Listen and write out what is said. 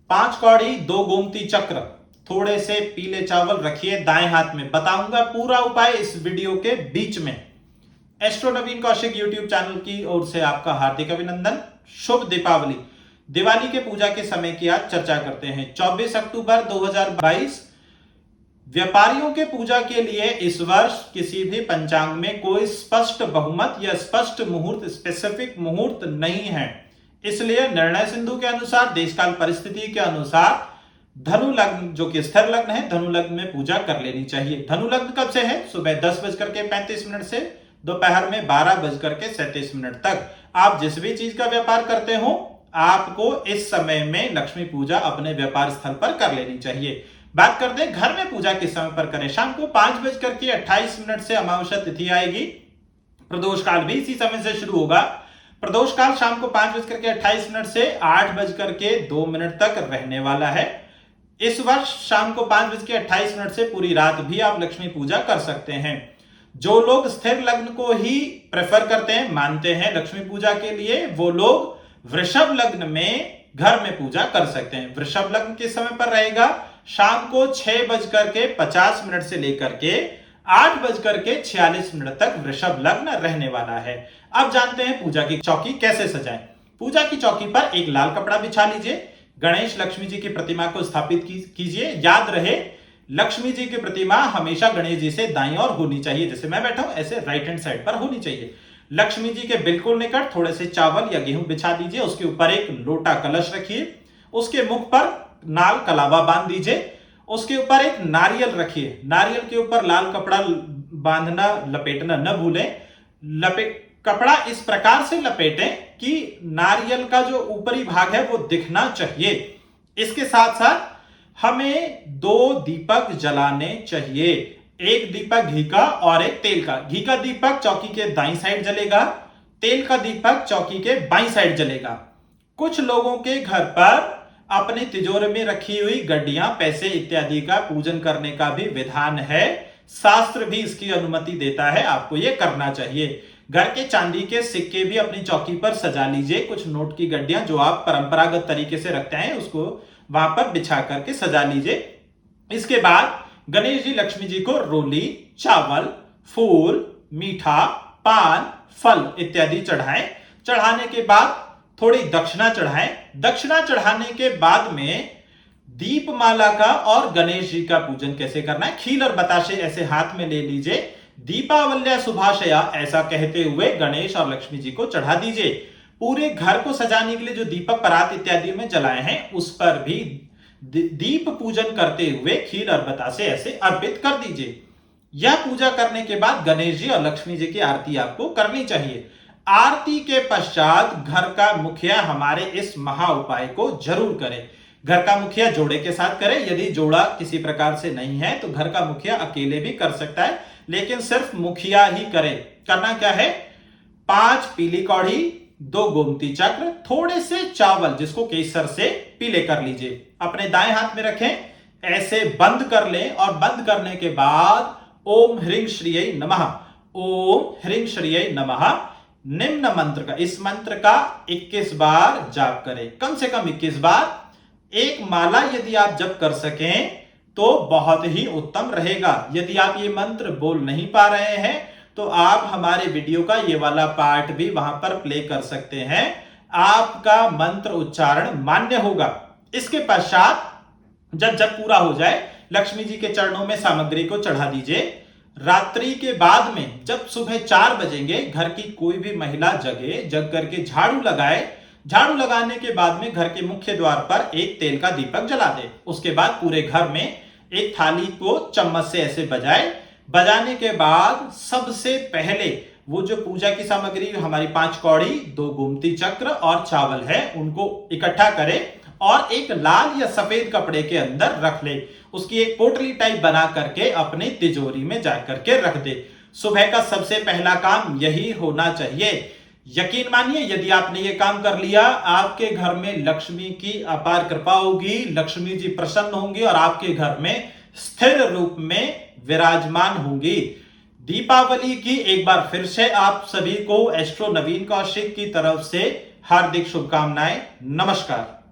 5 कौड़ी 2 गोमती चक्र, थोड़े से पीले चावल रखिए दाएं हाथ में। बताऊंगा पूरा उपाय इस वीडियो के बीच में। एस्ट्रो नवीन कौशिक यूट्यूब चैनल की ओर से आपका हार्दिक अभिनंदन। शुभ दीपावली। दिवाली के पूजा के समय की आज चर्चा करते हैं। 24 अक्टूबर 2022। व्यापारियों के पूजा के लिए इस वर्ष किसी भी पंचांग में कोई स्पष्ट बहुमत या स्पष्ट मुहूर्त, स्पेसिफिक मुहूर्त नहीं है। इसलिए निर्णय सिंधु के अनुसार, देशकाल परिस्थिति के अनुसार धनु लग्न जो कि स्थिर लग्न है, धनु लग्न में पूजा कर लेनी चाहिए। धनु लग्न कब से है? सुबह 10:35 से दोपहर में 12:37 तक। आप जिस भी चीज का व्यापार करते हो, आपको इस समय में लक्ष्मी पूजा अपने व्यापार स्थल पर कर लेनी चाहिए। बात करते हैं घर में पूजा किस समय पर करें। शाम को 5:28 से अमावस्या तिथि आएगी। प्रदोष काल भी इसी समय से शुरू होगा। प्रदोष काल शाम को 5:28 से 8:02 तक रहने वाला है। इस वर्ष शाम को 5:28 से पूरी रात भी आप लक्ष्मी पूजा कर सकते हैं। जो लोग स्थिर लग्न को ही प्रेफर करते हैं, मानते हैं लक्ष्मी पूजा के लिए, वो लोग वृषभ लग्न में घर में पूजा कर सकते हैं। वृषभ लग्न किस समय पर रहेगा? शाम को 6:50 से लेकर के 8:46 तक वृषभ लग्न रहने वाला है। अब जानते हैं पूजा की चौकी कैसे सजाएं। पूजा की चौकी पर एक लाल कपड़ा बिछा लीजिए। गणेश लक्ष्मी जी की प्रतिमा को स्थापित कीजिए। याद रहे, लक्ष्मी जी की प्रतिमा हमेशा गणेश जी से दाईं ओर होनी चाहिए। जैसे मैं बैठा हूं ऐसे राइट हैंड साइड पर होनी चाहिए। लक्ष्मी जी के बिल्कुल निकट थोड़े से चावल या गेहूं बिछा दीजिए। उसके ऊपर एक लोटा कलश रखिए। उसके मुख पर नाल कलावा बांध दीजिए। उसके ऊपर एक नारियल रखिए। नारियल के ऊपर लाल कपड़ा बांधना, लपेटना न भूलें। कपड़ा इस प्रकार से लपेटें कि नारियल का जो ऊपरी भाग है वो दिखना चाहिए। इसके साथ साथ हमें 2 दीपक जलाने चाहिए। एक दीपक घी का और एक तेल का। घी का दीपक चौकी के दाईं साइड जलेगा, तेल का दीपक चौकी के बाईं साइड जलेगा। कुछ लोगों के घर पर अपने तिजोरी में रखी हुई गड्डियां, पैसे इत्यादि का पूजन करने का भी विधान है। शास्त्र भी इसकी अनुमति देता है, आपको यह करना चाहिए। घर के चांदी के सिक्के भी अपनी चौकी पर सजा लीजिए। कुछ नोट की गड्डियां जो आप परंपरागत तरीके से रखते हैं, उसको वहां पर बिछा करके सजा लीजिए। इसके बाद गणेश जी लक्ष्मी जी को रोली, चावल, फूल, मीठा, पान, फल इत्यादि चढ़ाएं। चढ़ाने के बाद थोड़ी दक्षिणा चढ़ाएं। दक्षिणा चढ़ाने के बाद में दीपमाला का और गणेश जी का पूजन कैसे करना है, खील और बताशे ऐसे हाथ में ले लीजिए। दीपावल्या शुभाशया ऐसा कहते हुए गणेश और लक्ष्मी जी को चढ़ा दीजिए। पूरे घर को सजाने के लिए जो दीपक परात इत्यादि में जलाए हैं, उस पर भी दीप पूजन करते हुए खील और बतासे ऐसे अर्पित कर दीजिए। यह पूजा करने के बाद गणेश जी और लक्ष्मी जी की आरती आपको करनी चाहिए। आरती के पश्चात घर का मुखिया हमारे इस महा उपाय को जरूर करे। घर का मुखिया जोड़े के साथ करे। यदि जोड़ा किसी प्रकार से नहीं है तो घर का मुखिया अकेले भी कर सकता है, लेकिन सिर्फ मुखिया ही करे। करना क्या है? 5 पीली कौड़ी, 2 गोमती चक्र, थोड़े से चावल जिसको केसर से पीले कर लीजिए, अपने दाएं हाथ में रखें। ऐसे बंद कर लें और बंद करने के बाद ओम ह्रीं श्रीयै नमः, ओम ह्रीं श्रीयै नमः निम्न मंत्र का, इस मंत्र का 21 बार जाप करें। कम से कम 21 बार। एक माला यदि आप जप कर सकें तो बहुत ही उत्तम रहेगा। यदि आप ये मंत्र बोल नहीं पा रहे हैं तो आप हमारे वीडियो का ये वाला पार्ट भी वहां पर प्ले कर सकते हैं। आपका मंत्र उच्चारण मान्य होगा। इसके पश्चात जब पूरा हो जाए, लक्ष्मी जी के चरणों में सामग्री को चढ़ा दीजिए। रात्रि के बाद में जब सुबह 4 बजेंगे, घर की कोई भी महिला जग करके झाड़ू लगाए। झाड़ू लगाने के बाद में घर के मुख्य द्वार पर एक तेल का दीपक जला दे। उसके बाद पूरे घर में एक थाली को चम्मच से ऐसे बजाए। बजाने के बाद सबसे पहले वो जो पूजा की सामग्री हमारी 5 कौड़ी, 2 गोमती चक्र और चावल है, उनको इकट्ठा करें और एक लाल या सफेद कपड़े के अंदर रख ले। उसकी एक पोटली टाइप बना करके अपनी तिजोरी में जाकर के रख दे। सुबह का सबसे पहला काम यही होना चाहिए। यकीन मानिए, यदि आपने ये काम कर लिया, आपके घर में लक्ष्मी की अपार कृपा होगी, लक्ष्मी जी प्रसन्न होंगी और आपके घर में स्थिर रूप में विराजमान होंगी। दीपावली की एक बार फिर से आप सभी को एस्ट्रो नवीन कौशिक की तरफ से हार्दिक शुभकामनाएं। नमस्कार।